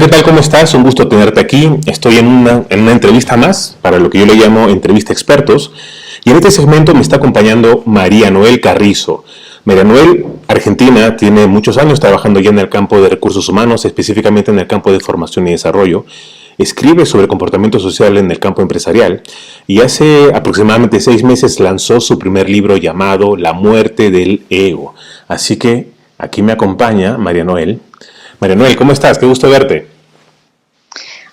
¿qué tal? ¿Cómo estás? Un gusto tenerte aquí. Estoy en una entrevista más, para lo que yo le llamo entrevista expertos. Y en este segmento me está acompañando María Noel Carrizo. María Noel, argentina, tiene muchos años trabajando ya en el campo de recursos humanos, específicamente en el campo de formación y desarrollo. Escribe sobre comportamiento social en el campo empresarial y hace aproximadamente 6 meses lanzó su primer libro llamado La muerte del ego. Así que aquí me acompaña María Noel. María Noel, ¿cómo estás? Qué gusto verte.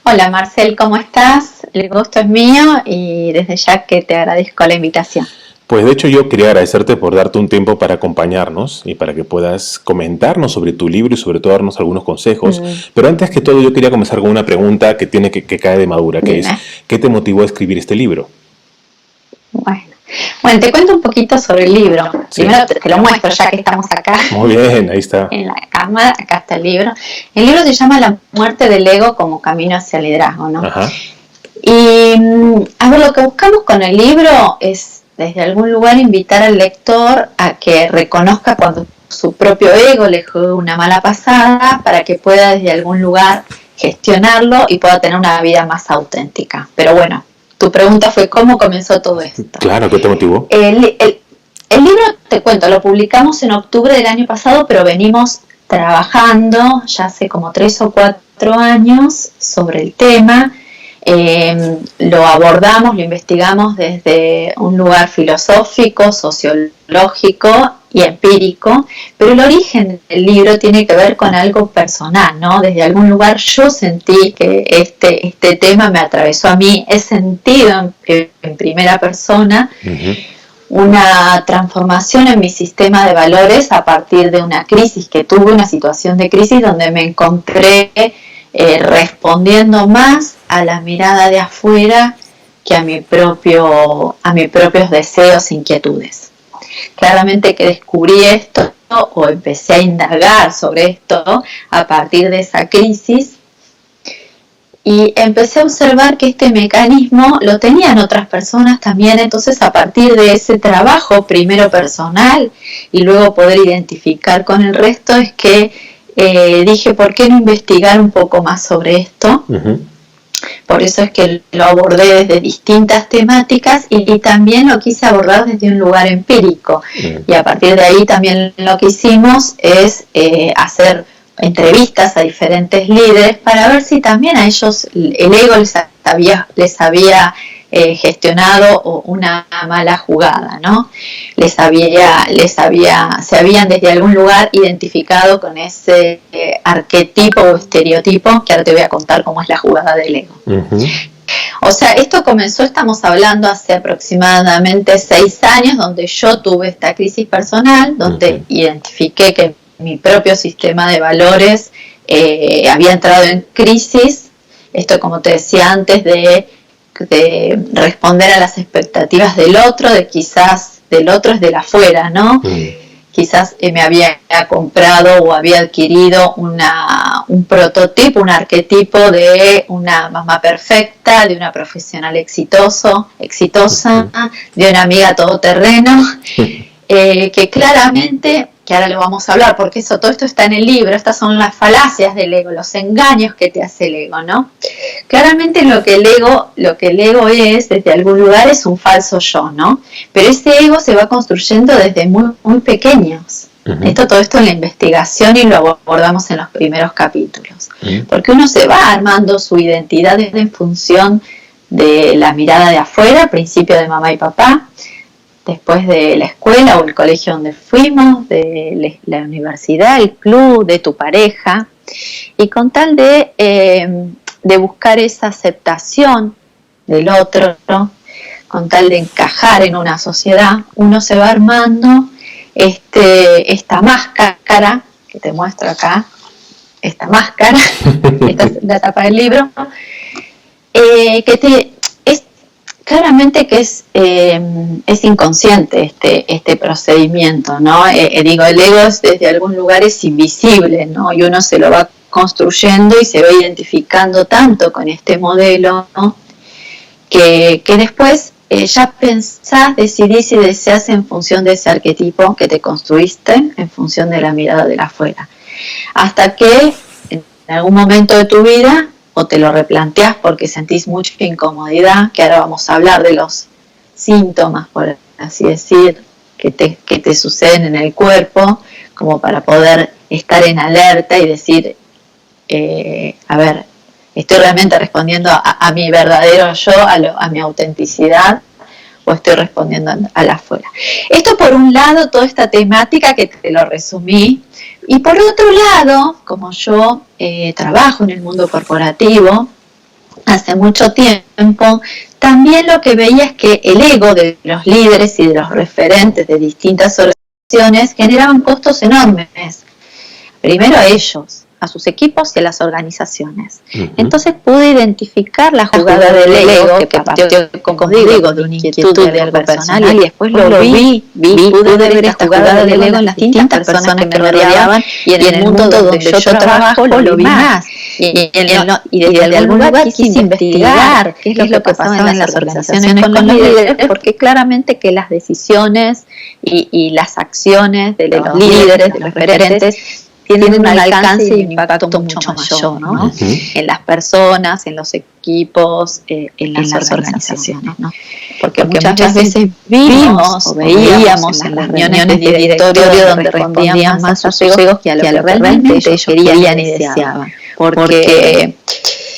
Hola Marcel, ¿cómo estás? El gusto es mío y desde ya que te agradezco la invitación. Pues de hecho yo quería agradecerte por darte un tiempo para acompañarnos y para que puedas comentarnos sobre tu libro y sobre todo darnos algunos consejos. Pero antes que todo yo quería comenzar con una pregunta que cae de madura, que es, ¿qué te motivó a escribir este libro? Bueno, te cuento un poquito sobre el libro. Sí. Primero te lo muestro ya que estamos acá. Muy bien, ahí está. En la cámara, acá está el libro. El libro se llama La muerte del ego como camino hacia el liderazgo, ¿no? Ajá. Y a ver, lo que buscamos con el libro es desde algún lugar invitar al lector a que reconozca cuando su propio ego le jugó una mala pasada para que pueda desde algún lugar gestionarlo y pueda tener una vida más auténtica. Pero bueno, tu pregunta fue ¿cómo comenzó todo esto? Claro, ¿qué te motivó? El libro, te cuento, lo publicamos en octubre del año pasado, pero venimos trabajando ya hace como 3 o 4 años sobre el tema. Lo abordamos, lo investigamos desde un lugar filosófico, sociológico y empírico, pero el origen del libro tiene que ver con algo personal, ¿no? Desde algún lugar yo sentí que este tema me atravesó a mí, he sentido en primera persona una transformación en mi sistema de valores a partir de una crisis que tuve, una situación de crisis donde me encontré respondiendo más a la mirada de afuera que a mis propios deseos e inquietudes. Claramente que descubrí esto o empecé a indagar sobre esto a partir de esa crisis y empecé a observar que este mecanismo lo tenían otras personas también. Entonces, a partir de ese trabajo primero personal y luego poder identificar con el resto es que dije, ¿por qué no investigar un poco más sobre esto? Por eso es que lo abordé desde distintas temáticas y también lo quise abordar desde un lugar empírico. Y a partir de ahí también lo que hicimos es hacer entrevistas a diferentes líderes para ver si también a ellos el ego les había gestionado una mala jugada, ¿no? Se habían desde algún lugar identificado con ese arquetipo o estereotipo que ahora te voy a contar cómo es la jugada del ego. O sea, esto comenzó, estamos hablando hace aproximadamente 6 años, donde yo tuve esta crisis personal, donde identifiqué que mi propio sistema de valores había entrado en crisis. Esto, como te decía antes, de responder a las expectativas del otro, de quizás del otro es del afuera, ¿no? Quizás me había comprado o había adquirido un prototipo, un arquetipo de una mamá perfecta, de una profesional exitosa, de una amiga todoterreno, que claramente, que ahora lo vamos a hablar, porque todo esto está en el libro, estas son las falacias del ego, los engaños que te hace el ego, ¿no? Claramente lo que el ego es, desde algún lugar, es un falso yo, ¿no? Pero ese ego se va construyendo desde muy, muy pequeños. Todo esto en la investigación y lo abordamos en los primeros capítulos. Porque uno se va armando su identidad en función de la mirada de afuera, al principio de mamá y papá, después de la escuela o el colegio donde fuimos, de la universidad, el club, de tu pareja, y con tal de buscar esa aceptación del otro, ¿no? Con tal de encajar en una sociedad, uno se va armando esta máscara, que te muestro acá, esta máscara, esta es la tapa del libro, claramente que es inconsciente este procedimiento, ¿no? Digo, el ego desde algún lugar es invisible, ¿no? Y uno se lo va construyendo y se va identificando tanto con este modelo, ¿no? Que después ya pensás, decidís y deseas en función de ese arquetipo que te construiste, en función de la mirada de la afuera. Hasta que algún momento de tu vida o te lo replanteás porque sentís mucha incomodidad, que ahora vamos a hablar de los síntomas, por así decir, que te suceden en el cuerpo, como para poder estar en alerta y decir, a ver, ¿estoy realmente respondiendo a mi verdadero yo, a mi autenticidad, o estoy respondiendo a la afuera? Esto por un lado, toda esta temática que te lo resumí, y por otro lado, como yo trabajo en el mundo corporativo hace mucho tiempo, también lo que veía es que el ego de los líderes y de los referentes de distintas organizaciones generaban costos enormes. Primero a ellos, a sus equipos y a las organizaciones. Entonces pude identificar la jugada del ego, que partió, como digo, de una inquietud de algo personal, y después lo vi, pude ver esta jugada del ego en las distintas personas que me rodeaban, y en el mundo donde yo trabajo lo vi más. Y desde algún lugar quise investigar qué es lo que pasaba en las organizaciones con los líderes, porque claramente que las decisiones y las acciones de los líderes, de los referentes, tienen un alcance y un impacto mucho mayor, ¿no? En las personas, en los equipos, en las organizaciones, ¿no? Porque muchas veces vimos o veíamos en las reuniones de directorio donde respondían más a sus egos que a lo que realmente ellos querían y deseaban. Porque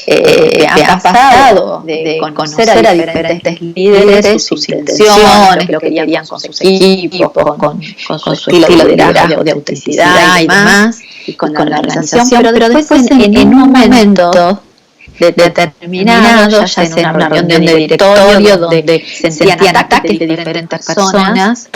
me ha pasado de conocer a diferentes líderes, sus intenciones, lo que querían con sus equipos, con su estilo de liderazgo, de autenticidad y demás, y con la organización, pero después en un momento determinado, ya sea en una reunión de directorio donde sentían ataques de diferentes personas,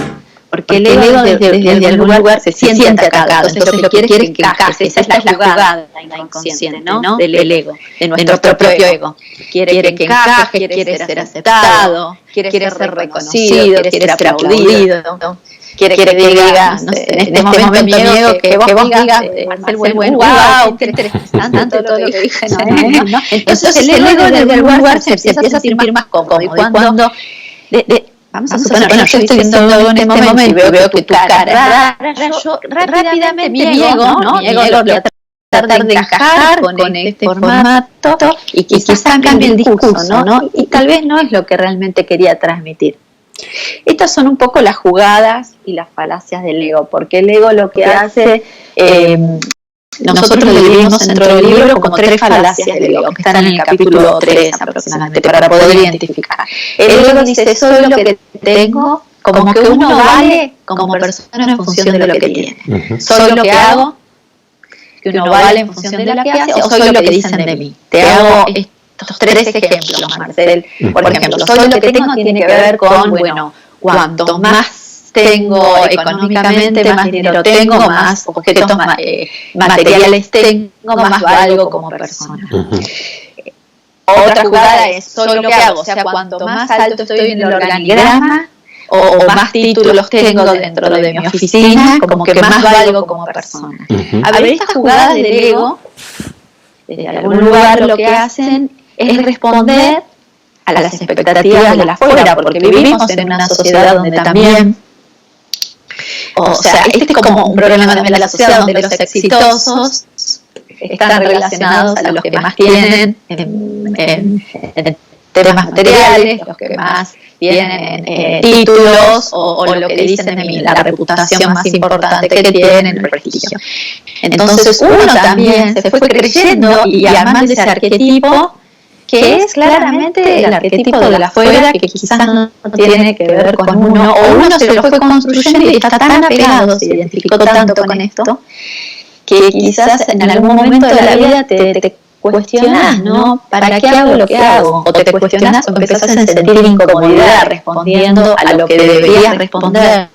porque el ego desde algún lugar se siente atacado, entonces lo que quiere es que encajes. Esa es la jugada inconsciente, ¿no? Del ego, de nuestro propio ego. Quiere que encajes, quiere ser aceptado, quiere ser reconocido, quiere ser aplaudido, quiere que digas, no sé, en este momento mi ego, que vos digas, Marcel, bueno, wow, qué interesante todo lo que dije, ¿no? Entonces el ego desde algún lugar se empieza a sentir más cómodo, y cuando vamos a suponer, yo estoy diciendo algo en este momento y veo que tu cara es rara, yo rápidamente mi ego lo voy a tratar de encajar con este formato y quizás cambie el discurso, ¿no? Y tal vez no es lo que realmente quería transmitir. Estas son un poco las jugadas y las falacias del ego, porque el ego lo que hace, nosotros lo dividimos dentro del libro como 3 falacias del ego, que están en el capítulo 3 aproximadamente, para poder identificar. El ego dice, soy lo que tengo, como que uno vale como persona en función de lo que tiene. Soy lo que hago, que uno vale en función de lo que hace, o soy lo que dicen de mí. Te hago estos 3 ejemplos, Marcel. Por ejemplo, soy lo que tengo tiene que ver con, bueno, cuanto más tengo económicamente, más dinero tengo, más objetos materiales tengo, más valgo como persona. Otra jugada es, soy lo que hago, o sea, cuanto más alto estoy en el organigrama o más títulos tengo dentro de mi oficina, como que más valgo como persona. A ver, estas jugadas del ego, desde algún lugar lo que hacen es responder a las expectativas de la afuera, porque vivimos en una sociedad donde también, o sea, este es como un problema de la sociedad donde los exitosos están relacionados a los que más tienen en temas materiales, los que más tienen títulos o lo que dicen de mí, la reputación más importante que tienen, el prestigio. Entonces uno también se fue creyendo y armando ese arquetipo que es claramente el arquetipo de la afuera, que quizás no tiene que ver con uno, o uno se lo fue construyendo y está tan apegado, se identificó tanto con esto, que quizás en algún momento de la vida te cuestionás, ¿no? ¿Para qué hago lo que hago? O te cuestionás o empezás a sentir incomodidad respondiendo a lo que deberías responder,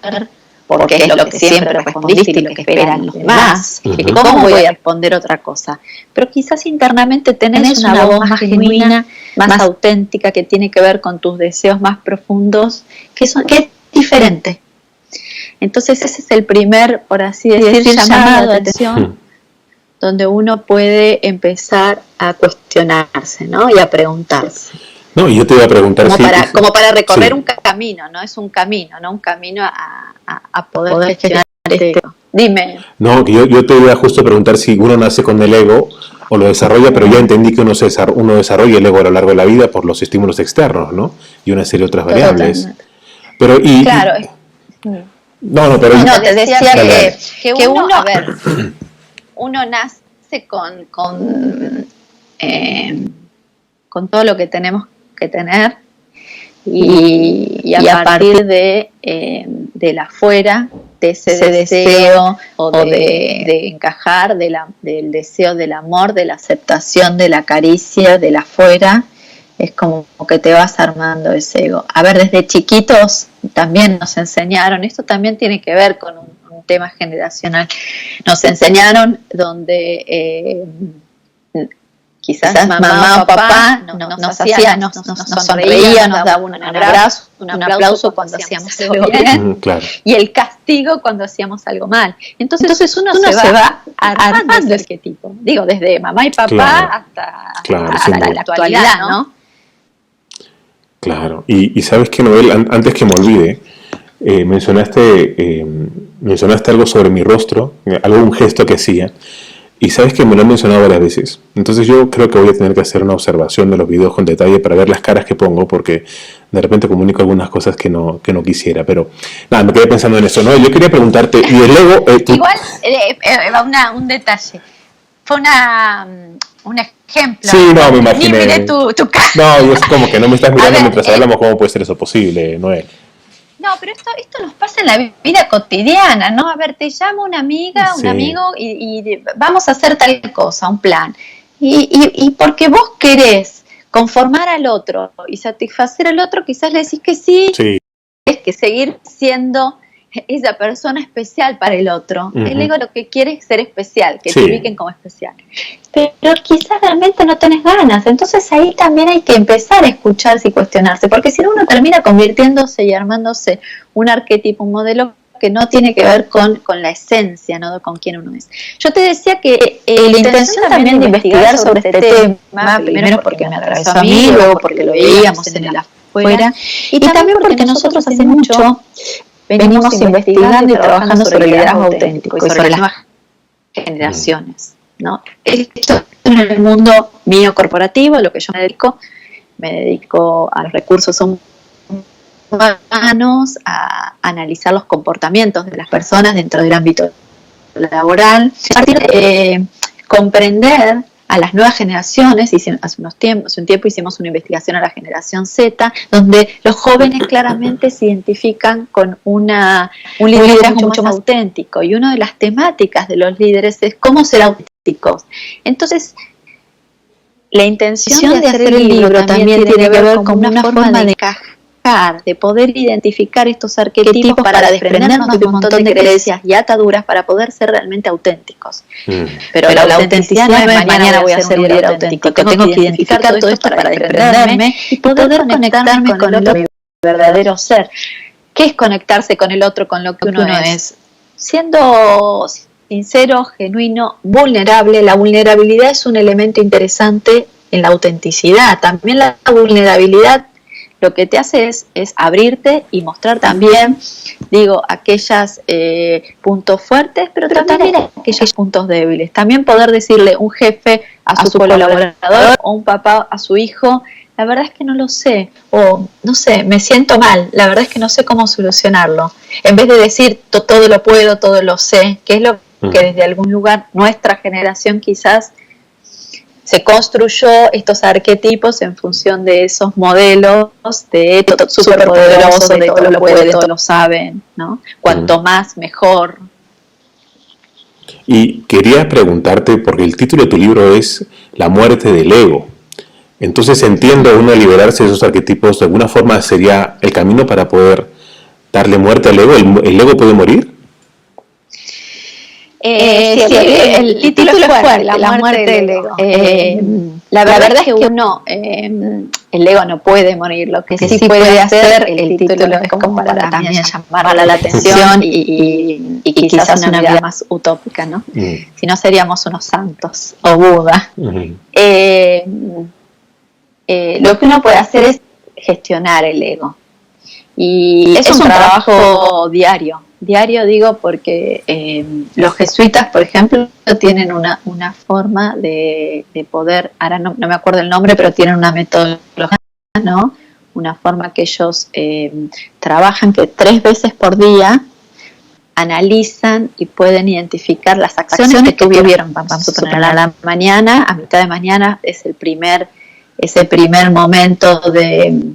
porque es lo que siempre respondiste y lo que esperan los demás. ¿Cómo voy a responder otra cosa? Pero quizás internamente tenés una voz más genuina, más auténtica, que tiene que ver con tus deseos más profundos, que es diferente. Entonces ese es el primer, por así decir, llamado de atención, donde uno puede empezar a cuestionarse, ¿no? Y a preguntarse. No, y yo te iba a preguntar como para recorrer un camino, ¿no? Es un camino, ¿no? Un camino a poder gestionar esto. Dime. No, que yo te iba justo a preguntar si uno nace con el ego o lo desarrolla, pero ya entendí que uno desarrolla el ego a lo largo de la vida por los estímulos externos, ¿no? Y una serie de otras variables. Pero, claro. No, pero... No, te decía que uno, a ver, uno nace con todo lo que tenemos que tener y a partir de la afuera, de ese deseo o de encajar, del deseo del amor, de la aceptación, de la caricia, de la afuera, es como que te vas armando ese ego. A ver, desde chiquitos también nos enseñaron, esto también tiene que ver con un tema generacional, nos enseñaron donde quizás mamá o papá nos sonreía, nos daba un aplauso cuando hacíamos algo bien, claro. Y el castigo cuando hacíamos algo mal. Entonces uno se va armando ese arquetipo. Digo, desde mamá y papá hasta la actualidad, ¿no? Claro. Y sabes que, Noel, antes que me olvide, mencionaste algo sobre mi rostro, un gesto que hacía. Y sabes que me lo han mencionado varias veces. Entonces yo creo que voy a tener que hacer una observación de los videos con detalle para ver las caras que pongo, porque de repente comunico algunas cosas que no quisiera. Pero nada, me quedé pensando en eso, ¿no? Yo quería preguntarte, ¿y el ego? Igual, un detalle. Fue un ejemplo. Sí, no, me imaginé. Ni miré tu cara. No, es como que no me estás mirando mientras hablamos. ¿Cómo puede ser eso posible, Noel? No, pero esto nos pasa en la vida cotidiana, ¿no? A ver, te llama una amiga, un amigo y vamos a hacer tal cosa, un plan. Y porque vos querés conformar al otro y satisfacer al otro, quizás le decís que sí. Es que seguir siendo esa persona especial para el otro. Uh-huh. El ego lo que quiere es ser especial, que te ubiquen como especial. Pero quizás realmente no tenés ganas. Entonces ahí también hay que empezar a escucharse y cuestionarse, porque si no uno termina convirtiéndose y armándose un arquetipo, un modelo que no tiene que ver con la esencia, no con quién uno es. Yo te decía que la intención también de investigar sobre este tema, primero porque me atravesó a mí, luego porque lo veíamos en el afuera, y también porque nosotros hace mucho venimos investigando y trabajando sobre el liderazgo auténtico y sobre las nuevas generaciones, ¿no? Esto en el mundo mío corporativo, lo que yo me dedico a los recursos humanos, a analizar los comportamientos de las personas dentro del ámbito laboral, a partir de comprender a las nuevas generaciones. Hace un tiempo hicimos una investigación a la generación Z, donde los jóvenes claramente se identifican con un liderazgo mucho más auténtico, y una de las temáticas de los líderes es cómo ser auténticos. Entonces, la intención de hacer el libro también tiene que ver con una forma de encajar, de poder identificar estos arquetipos para desprendernos de un montón de creencias y ataduras para poder ser realmente auténticos. Pero la autenticidad no es mañana voy a ser un líder auténtico. Tengo que identificar todo esto para desprenderme y poder conectarme con el otro, mi verdadero ser. ¿Qué es conectarse con el otro, con lo que uno es? Siendo sincero, genuino, vulnerable. La vulnerabilidad es un elemento interesante en la autenticidad. También la vulnerabilidad lo que te hace es abrirte y mostrar también, aquellos puntos fuertes, pero también aquellos puntos débiles. También poder decirle un jefe a su colaborador o un papá a su hijo, la verdad es que no lo sé, o no sé, me siento mal, la verdad es que no sé cómo solucionarlo. En vez de decir todo lo puedo, todo lo sé, que es lo que desde algún lugar nuestra generación quizás se construyó estos arquetipos en función de esos modelos de todo superpoderoso, de todo lo puede, todo lo saben, ¿no? Cuanto más, mejor. Y quería preguntarte, porque el título de tu libro es La muerte del ego. Entonces entiendo, uno liberarse de esos arquetipos de alguna forma sería el camino para poder darle muerte al ego. ¿El ego puede morir? El título es fuerte, la muerte del ego. La verdad es que el ego no puede morir. Lo que sí puede hacer, el título es como para también llamar la atención y quizás una vida más utópica, ¿no? Si no seríamos unos santos o Buda. Lo que uno puede hacer es gestionar el ego. Y es un trabajo diario. Diario digo porque los jesuitas, por ejemplo, tienen una forma de poder, ahora no me acuerdo el nombre, pero tienen una metodología, ¿no? Una forma que ellos trabajan, que 3 veces por día analizan y pueden identificar las acciones que tuvieron. Vamos a suponer a la mañana, a mitad de mañana es ese primer momento de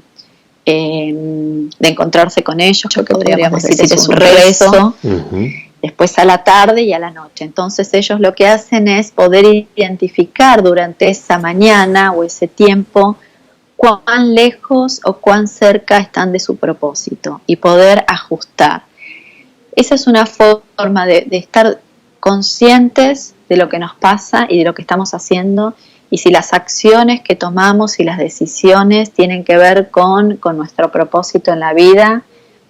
encontrarse con ellos, que podríamos decir es un rezo, después a la tarde y a la noche. Entonces ellos lo que hacen es poder identificar durante esa mañana o ese tiempo cuán lejos o cuán cerca están de su propósito y poder ajustar. Esa es una forma de estar conscientes de lo que nos pasa y de lo que estamos haciendo, y si las acciones que tomamos y las decisiones tienen que ver con nuestro propósito en la vida,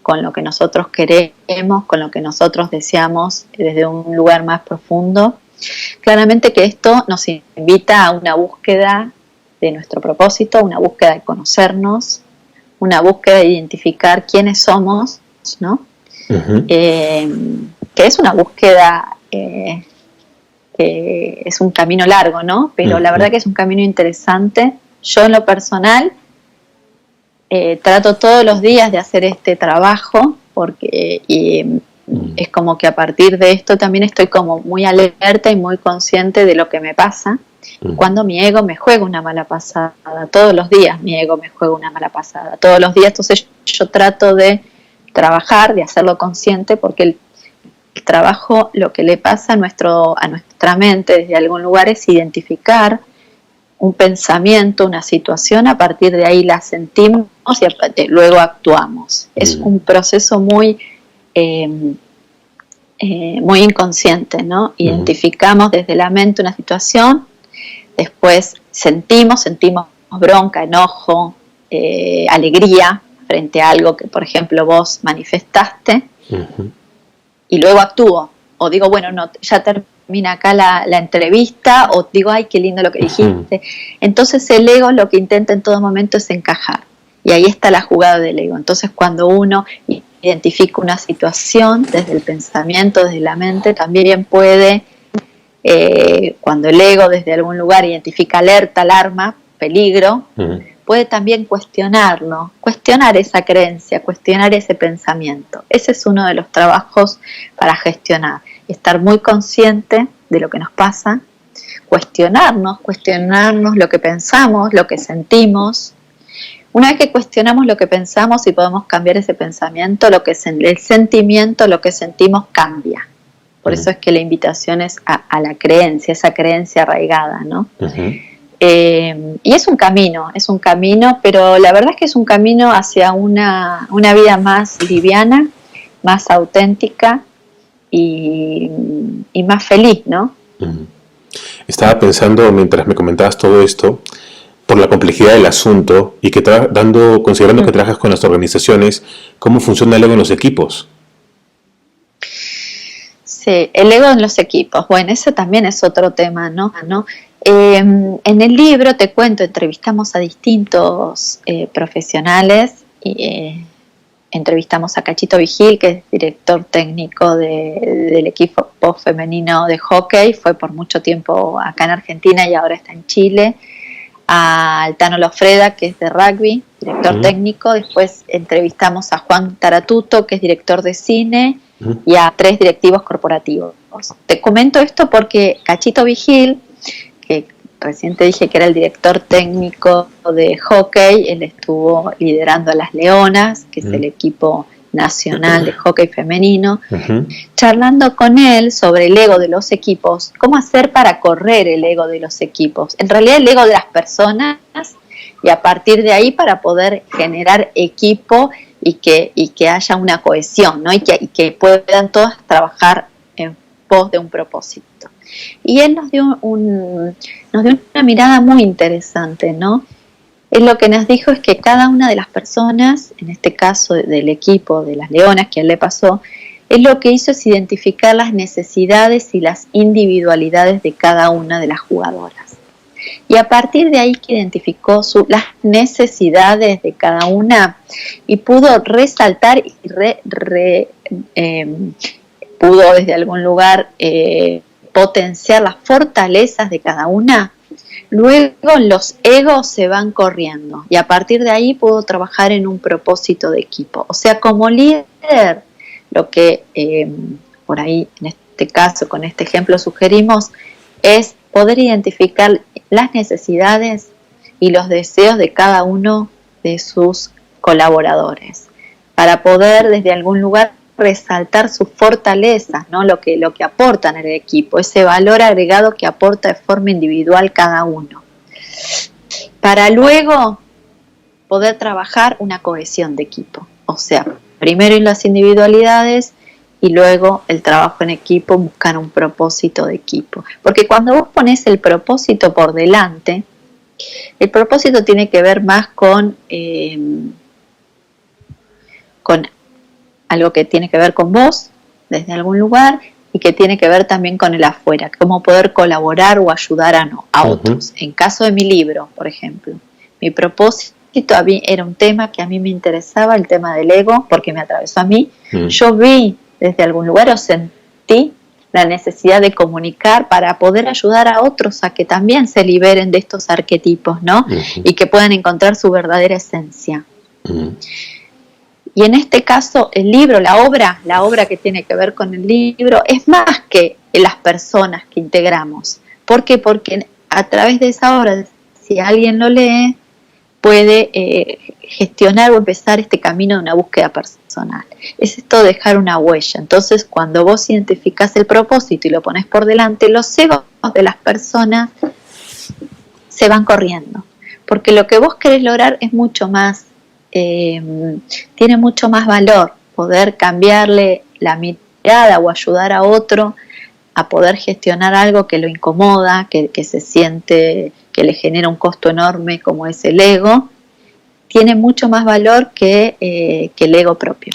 con lo que nosotros queremos, con lo que nosotros deseamos desde un lugar más profundo. Claramente que esto nos invita a una búsqueda de nuestro propósito, una búsqueda de conocernos, una búsqueda de identificar quiénes somos, ¿no? Que es una búsqueda que es un camino largo, ¿no? Pero la verdad que es un camino interesante. Yo en lo personal trato todos los días de hacer este trabajo porque es como que a partir de esto también estoy como muy alerta y muy consciente de lo que me pasa cuando mi ego me juega una mala pasada. Todos los días mi ego me juega una mala pasada, todos los días. Entonces yo trato de trabajar, de hacerlo consciente, porque el trabajo, lo que le pasa a nuestra mente desde algún lugar es identificar un pensamiento, una situación, a partir de ahí la sentimos y luego actuamos. Es un proceso muy inconsciente, ¿no? Identificamos desde la mente una situación, después sentimos bronca, enojo, alegría frente a algo que, por ejemplo, vos manifestaste, y luego actúo, o digo, bueno, no, ya termina acá la entrevista, o digo, ay, qué lindo lo que dijiste. Entonces el ego lo que intenta en todo momento es encajar, y ahí está la jugada del ego. Entonces cuando uno identifica una situación desde el pensamiento, desde la mente, también puede, cuando el ego desde algún lugar identifica alerta, alarma, peligro, puede también cuestionarlo, cuestionar esa creencia, cuestionar ese pensamiento. Ese es uno de los trabajos para gestionar, estar muy consciente de lo que nos pasa, cuestionarnos lo que pensamos, lo que sentimos. Una vez que cuestionamos lo que pensamos y podemos cambiar ese pensamiento, el sentimiento, lo que sentimos cambia. Por eso es que la invitación es a la creencia, esa creencia arraigada, ¿no? Y es un camino, pero la verdad es que es un camino hacia una vida más liviana, más auténtica y más feliz, ¿no? Estaba pensando, mientras me comentabas todo esto, por la complejidad del asunto y que considerando que trabajas con las organizaciones, ¿cómo funciona el ego en los equipos? Sí, el ego en los equipos. Bueno, ese también es otro tema, ¿no? En el libro te cuento, entrevistamos a distintos profesionales. Entrevistamos a Cachito Vigil, que es director técnico del equipo femenino de hockey, fue por mucho tiempo acá en Argentina y ahora está en Chile. A Altano Lofreda, que es de rugby, director técnico. Después entrevistamos a Juan Taratuto, que es director de cine, y a 3 directivos corporativos. Te comento esto porque Cachito Vigil, que recién te dije que era el director técnico de hockey, él estuvo liderando a las Leonas, que es el equipo nacional de hockey femenino, charlando con él sobre el ego de los equipos, cómo hacer para correr el ego de los equipos, en realidad el ego de las personas, y a partir de ahí para poder generar equipo y que haya una cohesión, ¿no? y que puedan todas trabajar en pos de un propósito. Y él nos dio una mirada muy interesante, ¿no? Él lo que nos dijo es que cada una de las personas, en este caso del equipo de las Leonas, que a él le pasó, él lo que hizo es identificar las necesidades y las individualidades de cada una de las jugadoras. Y a partir de ahí que identificó las necesidades de cada una y pudo resaltar y pudo desde algún lugar potenciar las fortalezas de cada una, luego los egos se van corriendo y a partir de ahí pudo trabajar en un propósito de equipo. O sea, como líder, lo que por ahí en este caso, con este ejemplo sugerimos, es poder identificar las necesidades y los deseos de cada uno de sus colaboradores, para poder desde algún lugar resaltar sus fortalezas, ¿no? Lo que aportan en el equipo, ese valor agregado que aporta de forma individual cada uno, para luego poder trabajar una cohesión de equipo. O sea, primero en las individualidades y luego el trabajo en equipo, buscar un propósito de equipo. Porque cuando vos pones el propósito por delante, el propósito tiene que ver más con algo que tiene que ver con vos, desde algún lugar, y que tiene que ver también con el afuera, cómo poder colaborar o ayudar a otros. En caso de mi libro, por ejemplo, mi propósito era un tema que a mí me interesaba, el tema del ego, porque me atravesó a mí. Yo vi desde algún lugar o sentí la necesidad de comunicar para poder ayudar a otros a que también se liberen de estos arquetipos, ¿no? Y que puedan encontrar su verdadera esencia. Y en este caso, el libro, la obra que tiene que ver con el libro, es más que las personas que integramos. ¿Por qué? Porque a través de esa obra, si alguien lo lee, puede gestionar o empezar este camino de una búsqueda personal. Es esto de dejar una huella. Entonces, cuando vos identificás el propósito y lo pones por delante, los egos de las personas se van corriendo. Porque lo que vos querés lograr es mucho más, tiene mucho más valor, poder cambiarle la mirada o ayudar a otro a poder gestionar algo que lo incomoda, que se siente que le genera un costo enorme como es el ego, tiene mucho más valor que el ego propio.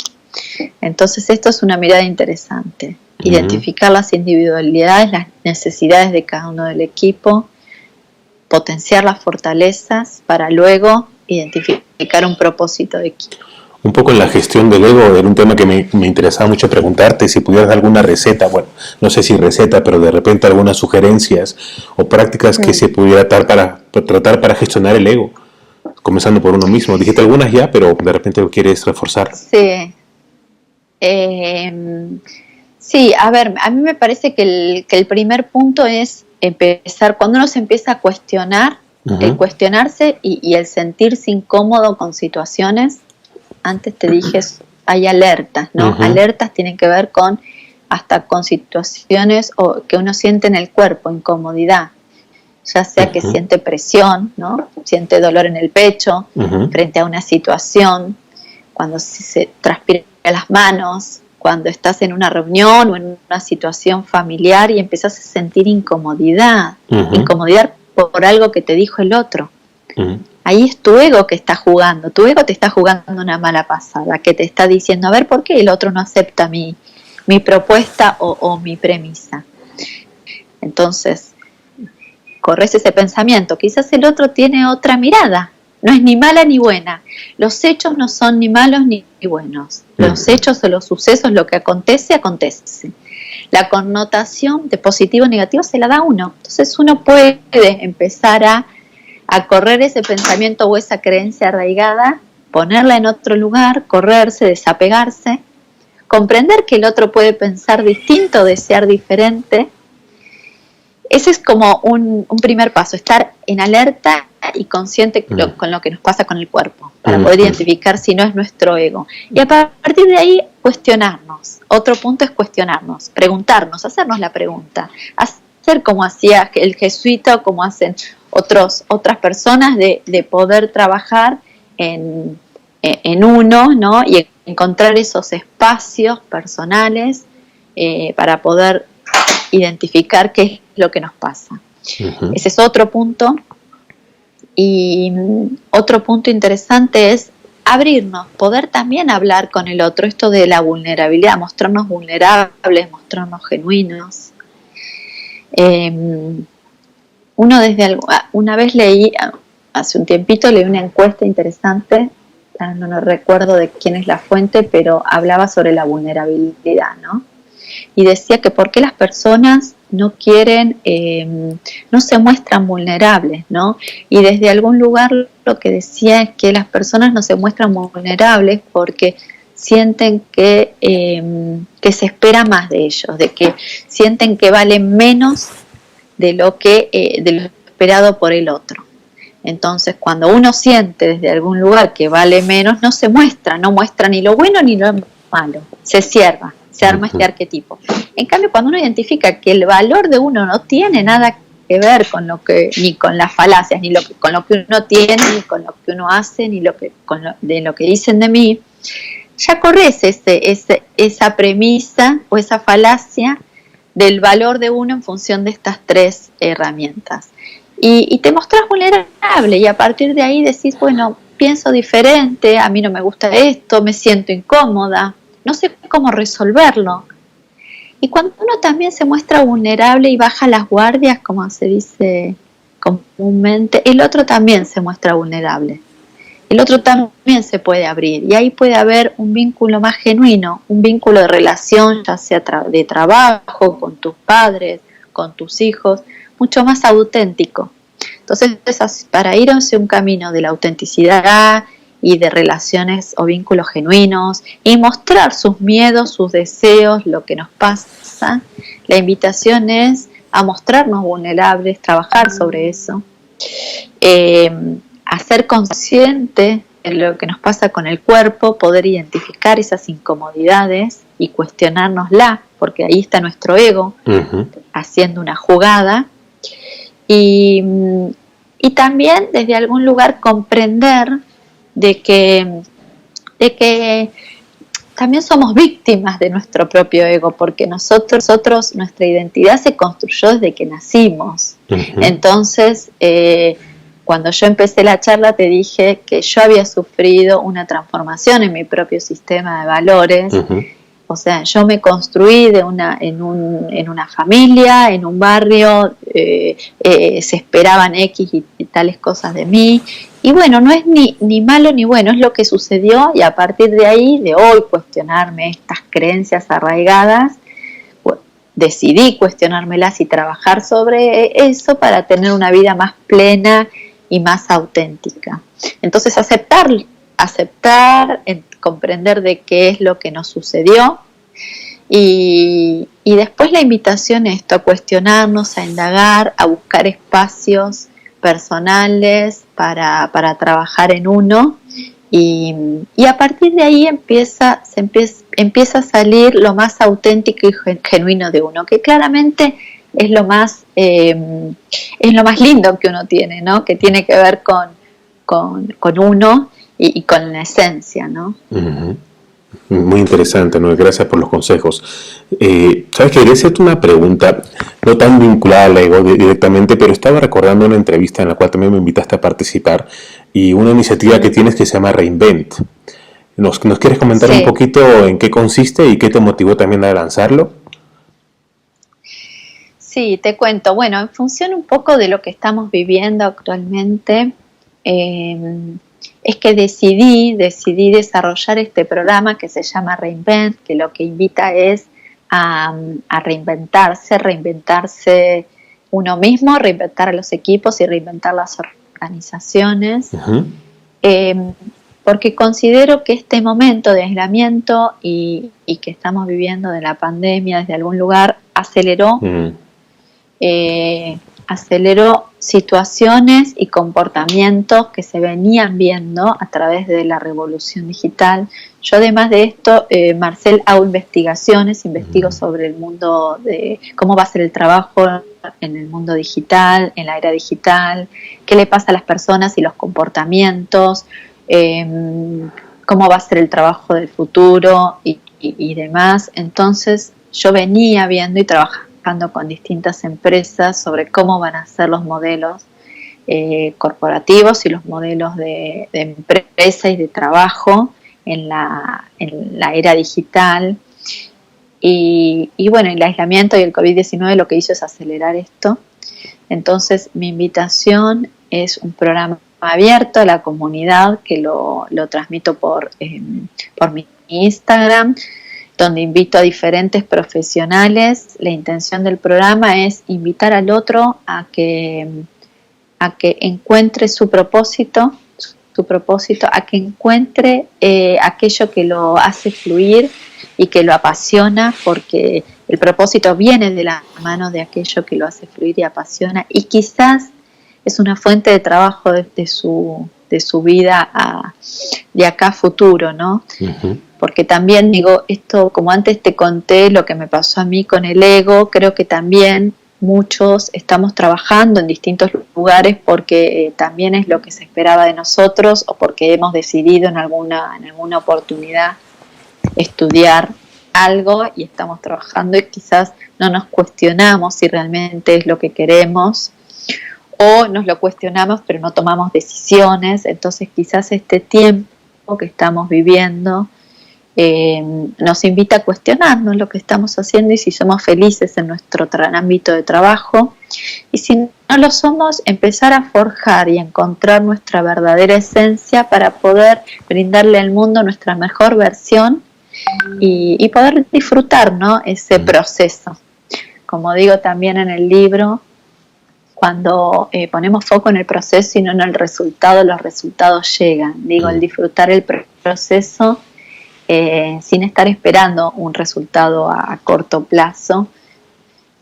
Entonces esto es una mirada interesante, identificar las individualidades, las necesidades de cada uno del equipo, potenciar las fortalezas para luego identificar un propósito de equipo. Un poco en la gestión del ego, era un tema que me interesaba mucho preguntarte, si pudieras dar alguna receta, bueno, no sé si receta, pero de repente algunas sugerencias o prácticas que se pudiera tratar para gestionar el ego, comenzando por uno mismo. Dijiste algunas ya, pero de repente lo quieres reforzar. Sí. Sí, a ver, a mí me parece que el primer punto es empezar, cuando uno se empieza a cuestionar, el cuestionarse y el sentirse incómodo con situaciones. Antes te dije, hay alertas, ¿no? Alertas tienen que ver con situaciones que uno siente en el cuerpo, incomodidad, ya sea que siente presión, ¿no? Siente dolor en el pecho frente a una situación, cuando se transpira las manos, cuando estás en una reunión o en una situación familiar y empezás a sentir incomodidad, incomodidad por algo que te dijo el otro. Ahí es tu ego que está jugando, tu ego te está jugando una mala pasada, que te está diciendo, a ver, ¿por qué el otro no acepta mi propuesta o mi premisa? Entonces, corres ese pensamiento, quizás el otro tiene otra mirada, no es ni mala ni buena, los hechos no son ni malos ni buenos, los hechos o los sucesos, lo que acontece, acontece. La connotación de positivo o negativo se la da uno, entonces uno puede empezar a correr ese pensamiento o esa creencia arraigada, ponerla en otro lugar, correrse, desapegarse, comprender que el otro puede pensar distinto, desear diferente. Ese es como un primer paso, estar en alerta y consciente con lo que nos pasa con el cuerpo, para poder identificar si no es nuestro ego. Y a partir de ahí, cuestionarnos. Otro punto es cuestionarnos, preguntarnos, hacernos la pregunta, hacer como hacía el jesuita o como hacen otras personas, de poder trabajar en uno, ¿no? Y encontrar esos espacios personales para poder identificar qué es lo que nos pasa. Ese es otro punto. Y otro punto interesante es abrirnos, poder también hablar con el otro, esto de la vulnerabilidad, mostrarnos vulnerables, mostrarnos genuinos. uno una vez leí, hace un tiempito leí una encuesta interesante, no recuerdo de quién es la fuente, pero hablaba sobre la vulnerabilidad, ¿no? Y decía que por qué las personas no quieren, no se muestran vulnerables, ¿no? Y desde algún lugar lo que decía es que las personas no se muestran vulnerables porque sienten que se espera más de ellos, de que sienten que valen menos de lo esperado por el otro. Entonces, cuando uno siente desde algún lugar que vale menos, no se muestra, no muestra ni lo bueno ni lo malo, se cierra, se arma este arquetipo. En cambio, cuando uno identifica que el valor de uno no tiene nada que ver con lo que, ni con las falacias, ni con lo que uno tiene, ni con lo que uno hace, ni de lo que dicen de mí, ya corres esa premisa o esa falacia del valor de uno en función de estas tres herramientas. Y te mostrás vulnerable y a partir de ahí decís, bueno, pienso diferente, a mí no me gusta esto, me siento incómoda, no sé cómo resolverlo. Y cuando uno también se muestra vulnerable y baja las guardias, como se dice comúnmente, el otro también se muestra vulnerable. El otro también se puede abrir y ahí puede haber un vínculo más genuino, un vínculo de relación, ya sea de trabajo, con tus padres, con tus hijos, mucho más auténtico. Entonces, para ir hacia un camino de la autenticidad y de relaciones o vínculos genuinos y mostrar sus miedos, sus deseos, lo que nos pasa, la invitación es a mostrarnos vulnerables, trabajar sobre eso, a ser consciente de lo que nos pasa con el cuerpo, poder identificar esas incomodidades y cuestionárnosla, porque ahí está nuestro ego haciendo una jugada. Y también desde algún lugar comprender de que también somos víctimas de nuestro propio ego, porque nosotros nuestra identidad se construyó desde que nacimos. Entonces, cuando yo empecé la charla te dije que yo había sufrido una transformación en mi propio sistema de valores. O sea, yo me construí en una familia, en un barrio, se esperaban X y tales cosas de mí. Y bueno, no es ni malo ni bueno, es lo que sucedió y a partir de ahí, de hoy, cuestionarme estas creencias arraigadas, decidí cuestionármelas y trabajar sobre eso para tener una vida más plena y más auténtica. Entonces, aceptar, comprender de qué es lo que nos sucedió y después la invitación es esto, a cuestionarnos, a indagar, a buscar espacios personales para trabajar en uno y a partir de ahí empieza a salir lo más auténtico y genuino de uno, que claramente es lo más lindo que uno tiene, ¿no? Que tiene que ver con uno y con la esencia, ¿no? Muy interesante, ¿no? Gracias por los consejos. Sabes que quería hacerte una pregunta, no tan vinculada al ego directamente, pero estaba recordando una entrevista en la cual también me invitaste a participar y una iniciativa que tienes que se llama Reinvent. ¿Nos quieres comentar un poquito en qué consiste y qué te motivó también a lanzarlo? Sí, te cuento. Bueno, en función un poco de lo que estamos viviendo actualmente, es que decidí desarrollar este programa que se llama Reinvent, que lo que invita es a reinventarse uno mismo, reinventar a los equipos y reinventar las organizaciones, porque considero que este momento de aislamiento y que estamos viviendo de la pandemia desde algún lugar aceleró situaciones y comportamientos que se venían viendo a través de la revolución digital. Yo además de esto, Marcel, hago investigaciones, investigo sobre el mundo de cómo va a ser el trabajo en el mundo digital, en la era digital, qué le pasa a las personas y los comportamientos, cómo va a ser el trabajo del futuro y demás. Entonces yo venía viendo y trabajando con distintas empresas sobre cómo van a ser los modelos corporativos y los modelos de empresa y de trabajo en la era digital. Y bueno, el aislamiento y el COVID-19 lo que hizo es acelerar esto. Entonces mi invitación es un programa abierto a la comunidad que lo transmito por mi Instagram, donde invito a diferentes profesionales. La intención del programa es invitar al otro a que encuentre su propósito, a que encuentre aquello que lo hace fluir y que lo apasiona, porque el propósito viene de la mano de aquello que lo hace fluir y apasiona, y quizás es una fuente de trabajo de su vida de acá a futuro, ¿no? Uh-huh. Porque también digo, esto, como antes te conté lo que me pasó a mí con el ego, creo que también muchos estamos trabajando en distintos lugares porque también es lo que se esperaba de nosotros, o porque hemos decidido en alguna oportunidad estudiar algo y estamos trabajando y quizás no nos cuestionamos si realmente es lo que queremos, o nos lo cuestionamos pero no tomamos decisiones. Entonces quizás este tiempo que estamos viviendo nos invita a cuestionarnos lo que estamos haciendo y si somos felices en nuestro ámbito de trabajo, y si no lo somos, empezar a forjar y encontrar nuestra verdadera esencia para poder brindarle al mundo nuestra mejor versión y poder disfrutar, ¿no?, ese proceso. Como digo también en el libro, cuando ponemos foco en el proceso y no en el resultado, los resultados llegan. Digo, el disfrutar el proceso sin estar esperando un resultado a corto plazo,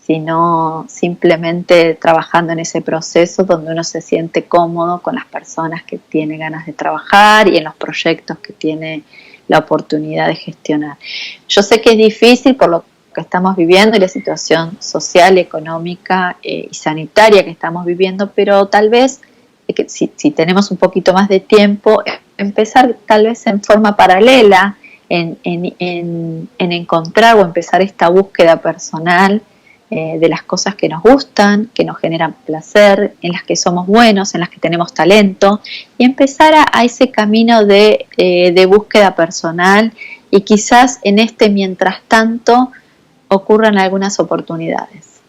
sino simplemente trabajando en ese proceso donde uno se siente cómodo con las personas que tiene ganas de trabajar y en los proyectos que tiene la oportunidad de gestionar. Yo sé que es difícil por lo que estamos viviendo y la situación social, económica y sanitaria que estamos viviendo, pero tal vez si tenemos un poquito más de tiempo, empezar tal vez en forma paralela en encontrar o empezar esta búsqueda personal de las cosas que nos gustan, que nos generan placer, en las que somos buenos, en las que tenemos talento, y empezar a ese camino de búsqueda personal, y quizás en mientras tanto ocurran algunas oportunidades.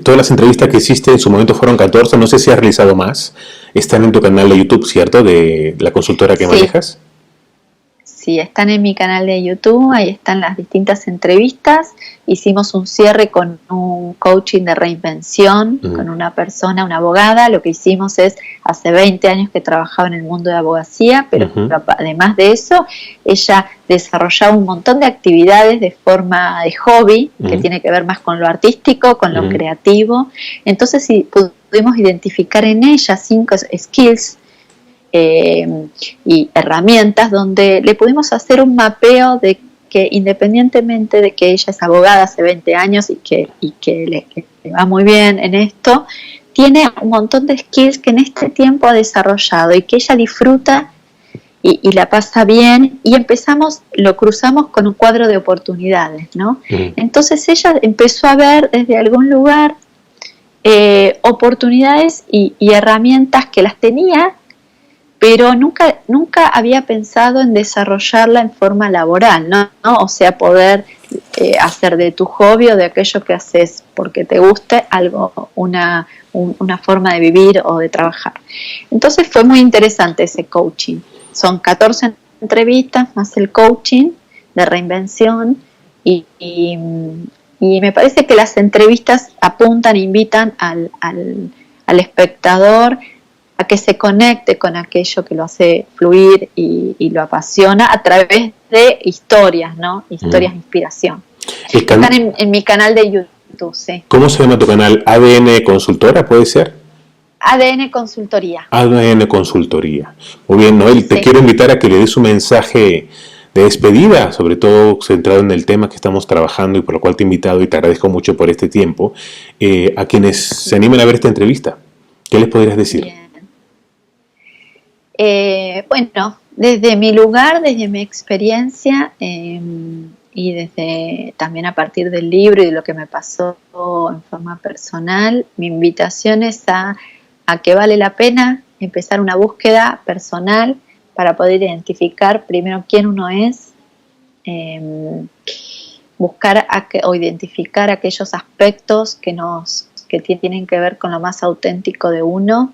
Todas las entrevistas que hiciste en su momento fueron 14, no sé si has realizado más, están en tu canal de YouTube, ¿cierto?, de la consultora que manejas. Sí, están en mi canal de YouTube, ahí están las distintas entrevistas. Hicimos un cierre con un coaching de reinvención, con una persona, una abogada. Lo que hicimos es, hace 20 años que trabajaba en el mundo de abogacía, pero además de eso, ella desarrollaba un montón de actividades de forma de hobby, que tiene que ver más con lo artístico, con lo creativo. Entonces, sí, pudimos identificar en ella 5 skills y herramientas donde le pudimos hacer un mapeo de que, independientemente de que ella es abogada hace 20 años y que le va muy bien en esto, tiene un montón de skills que en este tiempo ha desarrollado y que ella disfruta y la pasa bien, y lo cruzamos con un cuadro de oportunidades, ¿no? Entonces ella empezó a ver desde algún lugar oportunidades y herramientas que las tenía, pero nunca había pensado en desarrollarla en forma laboral, ¿no? O sea, poder hacer de tu hobby o de aquello que haces porque te guste algo, una forma de vivir o de trabajar. Entonces fue muy interesante ese coaching. Son 14 entrevistas más el coaching de reinvención y me parece que las entrevistas apuntan, invitan al espectador a que se conecte con aquello que lo hace fluir y lo apasiona a través de historias, ¿no? Historias de inspiración. Están en mi canal de YouTube, sí. ¿Cómo se llama tu canal? ¿ADN Consultora, puede ser? ADN Consultoría. ADN Consultoría. Muy bien, Noel, te quiero invitar a que le des un mensaje de despedida, sobre todo centrado en el tema que estamos trabajando y por lo cual te he invitado y te agradezco mucho por este tiempo, a quienes se animen a ver esta entrevista. ¿Qué les podrías decir? Bien. Bueno, desde mi lugar, desde mi experiencia y desde también a partir del libro y de lo que me pasó en forma personal, mi invitación es a que vale la pena empezar una búsqueda personal para poder identificar primero quién uno es, buscar o identificar aquellos aspectos que que tienen que ver con lo más auténtico de uno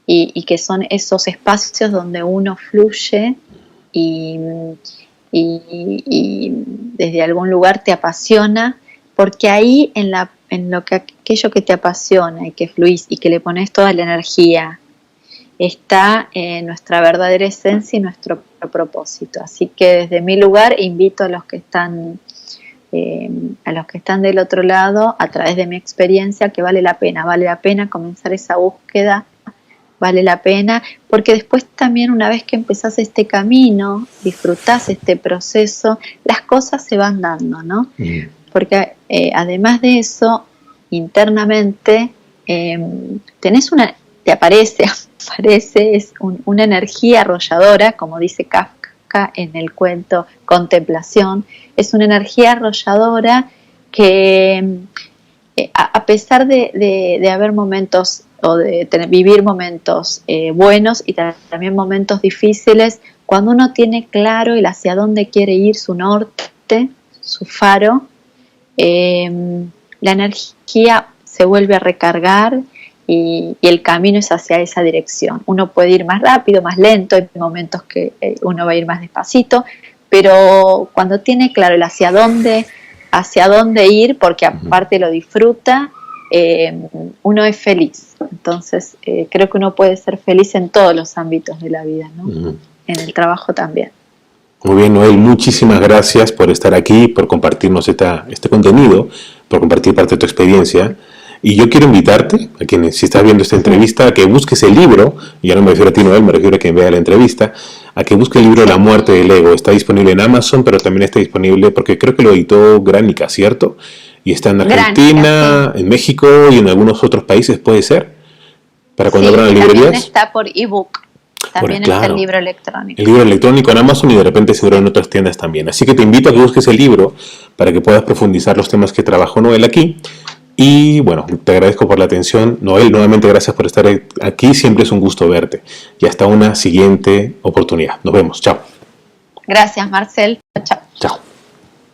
y que son esos espacios donde uno fluye y desde algún lugar te apasiona, porque ahí aquello que te apasiona y que fluís y que le pones toda la energía está nuestra verdadera esencia y nuestro propósito. Así que desde mi lugar invito a los que están del otro lado, a través de mi experiencia, que vale la pena comenzar esa búsqueda, vale la pena, porque después también, una vez que empezás este camino, disfrutás este proceso, las cosas se van dando, ¿no? Porque además de eso, internamente te aparece una energía arrolladora, como dice Kafka en el cuento Contemplación. Es una energía arrolladora que a pesar de haber momentos o de vivir momentos buenos y también momentos difíciles, cuando uno tiene claro el hacia dónde quiere ir, su norte, su faro, la energía se vuelve a recargar y el camino es hacia esa dirección. Uno puede ir más rápido, más lento, hay momentos que uno va a ir más despacito, pero cuando tiene claro el hacia dónde ir, porque aparte lo disfruta, uno es feliz. Entonces creo que uno puede ser feliz en todos los ámbitos de la vida, ¿no? En el trabajo también. Muy bien, Noel, muchísimas gracias por estar aquí, por compartirnos este contenido, por compartir parte de tu experiencia. Y yo quiero invitarte, a quienes, si estás viendo esta entrevista, a que busques el libro, y ya no me refiero a ti, Noel, me refiero a quien vea la entrevista, a que busque el libro La muerte del ego. Está disponible en Amazon, pero también está disponible, porque creo que lo editó Gránica, ¿cierto? Y está en Argentina, Gránica, sí, en México y en algunos otros países, ¿puede ser? Para cuando abran las librerías. También está por ebook. También está el libro electrónico. El libro electrónico en Amazon y de repente seguro en otras tiendas también. Así que te invito a que busques el libro para que puedas profundizar los temas que trabajó Noel aquí. Y bueno, te agradezco por la atención. Noel, nuevamente gracias por estar aquí. Siempre es un gusto verte. Y hasta una siguiente oportunidad. Nos vemos. Chao. Gracias, Marcel. Chao. Chao.